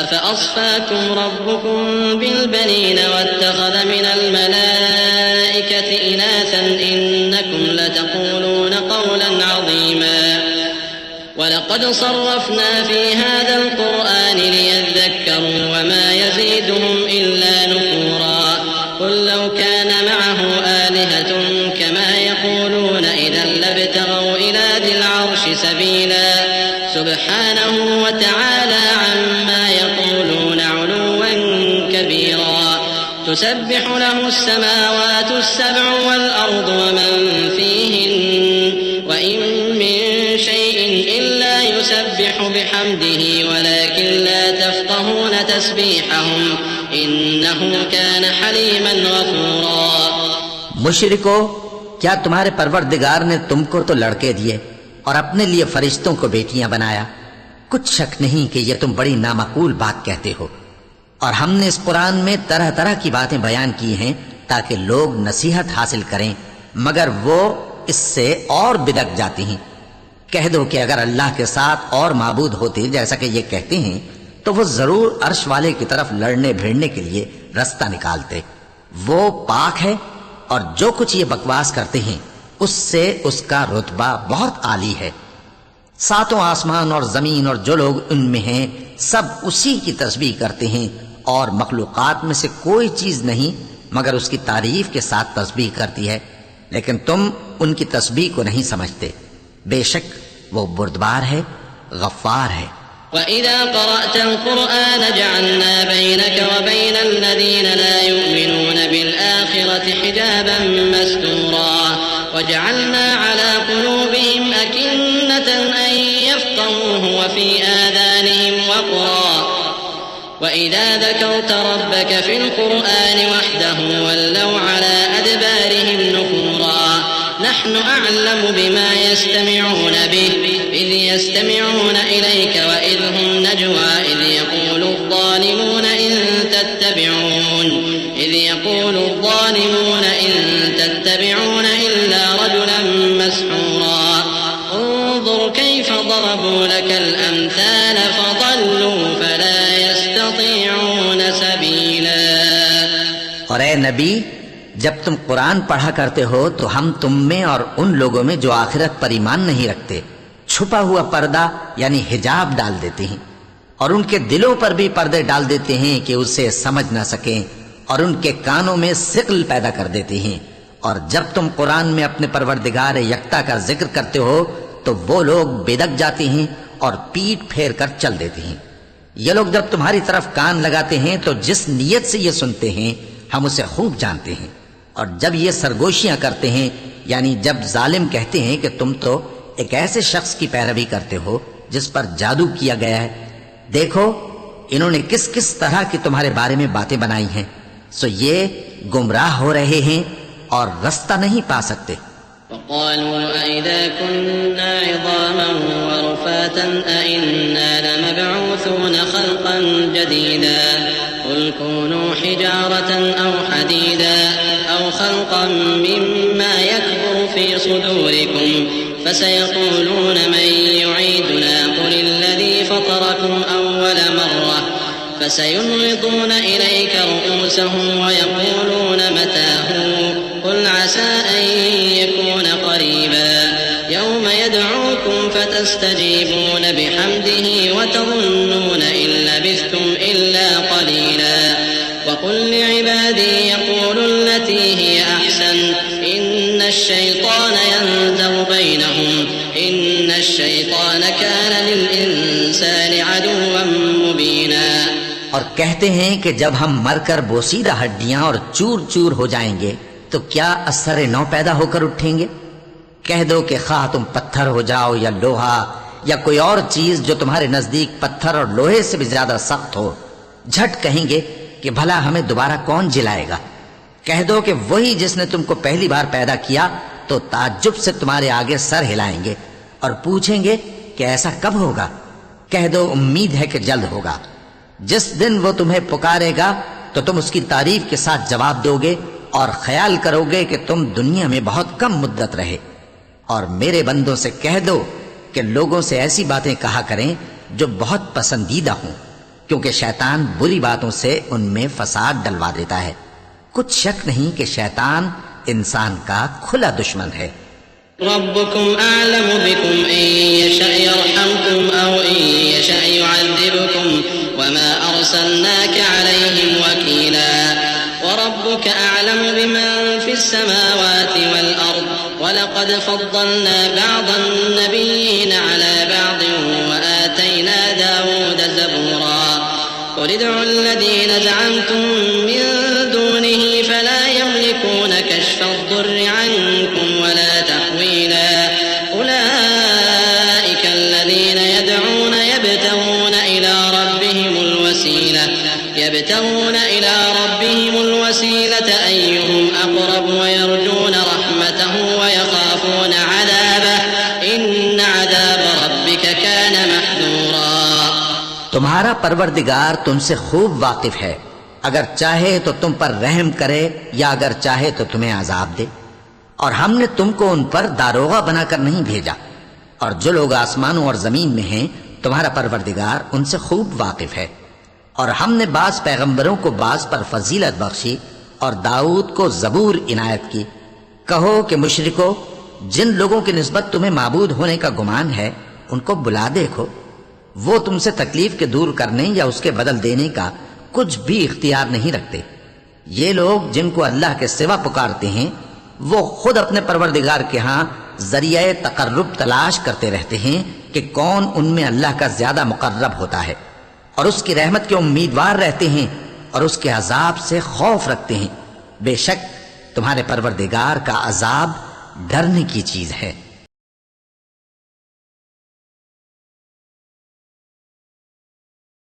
अफ़अस्फ़ाकुम रब्बुकुम बिलबनीन वत्तख़ज़ मिनल मलाइकति इनासन इन्नकुम लतक़ूलून क़ौलन अज़ीमा वलक़द सर्रफ़ना फ़ी हाज़ल क़ुरआनि लियज़्ज़क्करू वमा यज़ीदुहुम इल्ला नुफ़ूरा क़ुल लौ कान मअहु आलिहतुन कमा यक़ूलून इज़न लब्तग़ौ इला ज़िल अर्शि सबीला सुब्हानहु व तआला अम्मा यक़ूलून उलुव्वन कबीरा तुसब्बिहु लहुस समावातुस सब'ु वल अर्दु व मन फ़ीहिन्न व इन मिन शैइन इल्ला युसब्बिहु बिहम्दिही वलाकिन ला तफ़क़हून तस्बीहहुम इन्नहु कान हलीमन गफ़ूरा। मुशरिको, क्या तुम्हारे परवरदिगार ने तुमको तो लड़के दिए और अपने लिए फरिश्तों को बेटियां बनाया? कुछ शक नहीं कि ये तुम बड़ी नामाकूल बात कहते हो। और हमने इस कुरान में तरह तरह की बातें बयान की हैं ताकि लोग नसीहत हासिल करें, मगर वो इससे और बिदक जाती हैं। कह दो कि अगर अल्लाह के साथ और माबूद होते जैसा कि ये कहते हैं तो वो जरूर अर्श वाले की तरफ लड़ने भिड़ने के लिए रास्ता निकालते। वो पाक है और जो कुछ ये बकवास करते हैं उससे उसका रुतबा बहुत आली है। सातों आसमान और जमीन और जो लोग उनमें हैं सब उसी की तस्बीह करते हैं और मखलूकात में से कोई चीज नहीं मगर उसकी तारीफ के साथ तस्बीह करती है, लेकिन तुम उनकी तस्बीह को नहीं समझते। बेशक वो बुर्दबार है, गफ्फार है। वइज़ा क़रअतल क़ुरआन जअलना बैनक व बैनल लज़ीना ला युमिनून बिल आखिरति हिजाबन मस्तूरा वजअलना अला क़ुलूबिहिम अकिन्नतन अन यफ़क़हूहु व फ़ी आज़ानिहिम वक़रा वइज़ा ज़करत रब्बक फ़िल क़ुरआनि वहदहु वल्लव अला अदबारिहिम नुफ़ूरा नहनु अअलमु बिमा यस्तमिऊन बिहि इज़ यस्तमिऊन इलैक व इज़ हुम नजवा इज़ यक़ूलु ज़्ज़ालिमून इन तत्तबिऊन इल्ला रजुलन मस्हूरा उन्ज़ुर कैफ़ ज़रबू लकल अम्साल फ़ज़ल्लू फला यस्ततीऊन सबीला। और ए नबी, जब तुम कुरान पढ़ा करते हो तो हम तुम में और उन लोगों में जो आखिरत पर ईमान नहीं रखते छुपा हुआ पर्दा यानी हिजाब डाल देते हैं और उनके दिलों पर भी पर्दे डाल देते हैं कि उसे समझ ना सकें और उनके कानों में सिक़ल पैदा कर देते हैं। और जब तुम कुरान में अपने परवरदिगार यकता का जिक्र करते हो तो वो लोग बेदक जाते हैं और पीठ फेर कर चल देते हैं। ये लोग जब तुम्हारी तरफ कान लगाते हैं तो जिस नीयत से ये सुनते हैं हम उसे खूब जानते हैं। और जब ये सरगोशियां करते हैं यानी जब जालिम कहते हैं कि तुम तो एक ऐसे शख्स की पैरवी करते हो जिस पर जादू किया गया है, देखो इन्होंने किस किस तरह की तुम्हारे बारे में बातें बनाई हैं, सो ये गुमराह हो रहे हैं और रास्ता नहीं पा सकते। وقالوا أإذا كنا عظاما ورفاتا أإنا لمبعوثون خلقا جديدا قل كونوا حجارة أو حديدا أو خلقا مما يكبر في صدوركم فسيقولون من يعيدنا قل الذي فطركم أول مرة فسينغضون إليك رؤوسهم ويقولون متى هو قل عسى أن يكون قريبا يوم يدعوكم فتستجيبون بحمده وتظنون إن لبثتم إلا قليلا وقل لعبادي يقولوا التي هي أحسن إن الشيطان ينزغ بينهم إن الشيطان كان للإنسان عدوا مبينا। और कहते हैं कि जब हम मरकर बोसीदा हड्डियां और चूर चूर हो जाएंगे तो क्या असर नौ पैदा होकर उठेंगे? कह दो कि खा तुम पत्थर हो जाओ या लोहा या कोई और चीज जो तुम्हारे नजदीक पत्थर और लोहे से भी ज्यादा सख्त हो, झट कहेंगे कि भला हमें दोबारा कौन जिलाएगा। कह दो कि वही जिसने तुमको पहली बार पैदा किया तो ताज्जुब से तुम्हारे आगे सर हिलाएंगे और पूछेंगे कि ऐसा कब होगा। कह दो उम्मीद है कि जल्द होगा। जिस दिन वो तुम्हें पुकारेगा तो तुम उसकी तारीफ के साथ जवाब दोगे और ख्याल करोगे कि तुम दुनिया में बहुत कम मुद्दत रहे। और मेरे बंदों से कह दो कि लोगों से ऐसी बातें कहा करें जो बहुत पसंदीदा हों, क्योंकि शैतान बुरी बातों से उनमें फसाद डलवा देता है। कुछ शक नहीं कि शैतान इंसान का खुला दुश्मन है। रब्बुकुम अअलमु बिकुम इन यशअ यरहमकुम औ इन यशअ युअज़्ज़िबकुम वमा अरसलनाका अलैहिम वकीला व रब्बुका अअलमु बिमन फिस समावाति वल अर्द वलक़द फद्दलना बअदन नबिय्यीन अला बअदिन व आतैना दाऊद ज़बूरा क़ुल उदഉ अल्लज़ीन ज़अमतुम मिन दूनिही फला यमलिकून कश्फ़ अद्दुर्रि अन्कुम वला तहवीला उलाइक अल्लज़ीन यदऊन यब्तगून इला रब्बिहिमुल वसीलत अय्युहुम अक़रब व यरजून रहमतहु व यख़ाफ़ून अज़ाबह इन्न अज़ाब रब्बिक कान महज़ूरा। तुम्हारा परवरदिगार तुमसे खूब वाकिफ है, अगर चाहे तो तुम पर रहम करे या अगर चाहे तो तुम्हें अजाब दे। और हमने तुमको उन पर दारोगा बनाकर नहीं भेजा, और जो लोग आसमानों और जमीन में हैं तुम्हारा परवरदिगार उनसे खूब वाकिफ है। और हमने बाज पैगंबरों को बाज पर फजीलत बख्शी और दाऊद को जबूर इनायत की। कहो कि मुशरिको, जिन लोगों की निस्बत तुम्हें माबूद होने का गुमान है उनको बुला देखो, वो तुमसे तकलीफ के दूर करने या उसके बदल देने का कुछ भी इख्तियार नहीं रखते। ये लोग जिनको अल्लाह के सिवा पुकारते हैं वो खुद अपने परवरदिगार के यहाँ जरिया तकर्रुब तलाश करते रहते हैं कि कौन उनमें अल्लाह का ज्यादा मुकर्रब होता है, और उसकी रहमत के उम्मीदवार रहते हैं और उसके अजाब से खौफ रखते हैं। बेशक तुम्हारे परवरदिगार का अजाब डरने की चीज है।